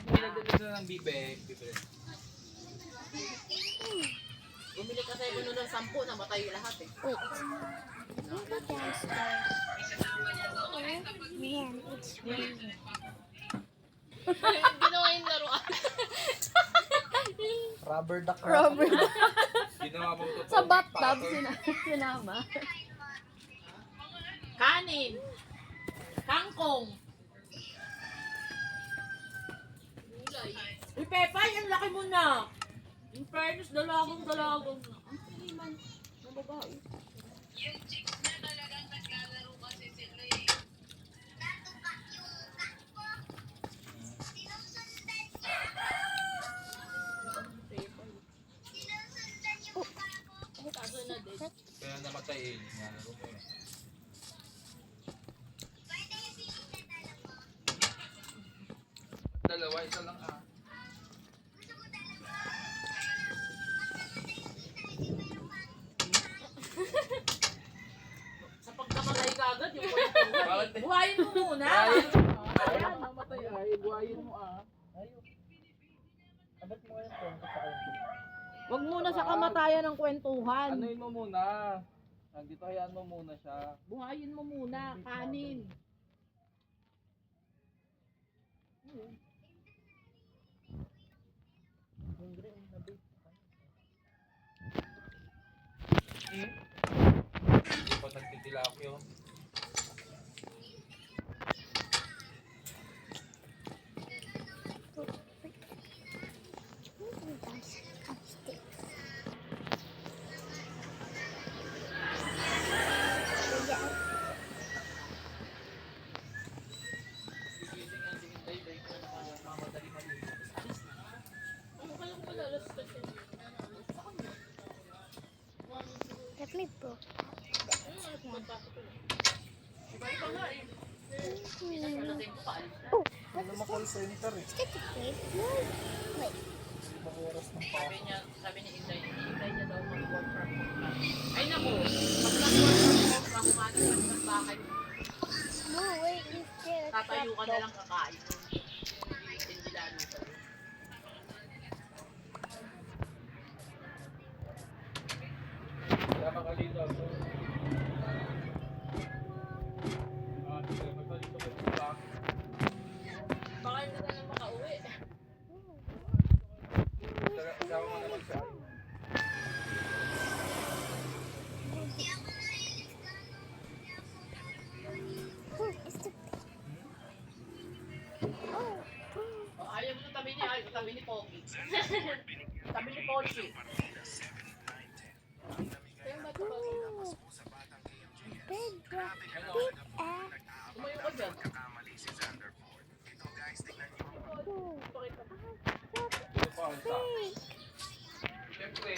Pinagdala ng bibig. Bumili ka tayo ng 10, namatay lahat eh. Wait. Look at downstairs. Oh, man, it's raining. Ginawa yung laruan. Rubber duck. Rubber. Ginawa mong totoo. Sa bathtub, sinama. Kanin. Kangkong. Gulay. Uy, Pepay, ang laki mo na. In fairness, dalagong na. Ang kaliman ng babae. Yung chicks na talagang naglalaro kasi sila eh. Kaso na din. Kaya namatay eh. Nalaro mo eh. Dalawa, isa lang ah. Sa pagkamatay ka agad, yung kwentuhan eh. Buhayin mo muna. Ayan, namatay ay. Buhayin mo ah. Ayun. Abot mo yung kwento sa akin. Wag muna sa kamatayan ng kwentuhan. Anuin mo muna. Nandito hayaan mo muna siya. Buhayin mo muna, kanin. Hindi pa nagtitilapyo. Gigising yan si Inday, dahil ko nakamadali malinis. Alis na. Ano kaya ko pala alas na siya? Let me book. Iba-iba nga eh. Pagdating ko, paalis na. Oh, Ano mo call center eh. get the plate. Wait. Ibang oras ng Sabi ni Inday niya daw mag-work from home. Ay naku, pag nag-work from home, makumanan ka ng bahay. No, wait, you get a Tatayo ka crop na top. lang kakain. Hindi lalo sa'yo. Kaya makalito ako. Makalito ko sa Baka hindi ka na makauwi. Kasama mo naman siya. It's the Oh, Oh, ayaw mo tabi niya, ayaw tabi ni Pogi. Tabi ni Pogi. Kaya ba ito ba? big rock, big ass. Tumayo ka dyan. Oh, Pakita mo. Ito pa ang sa. big. Siyempre,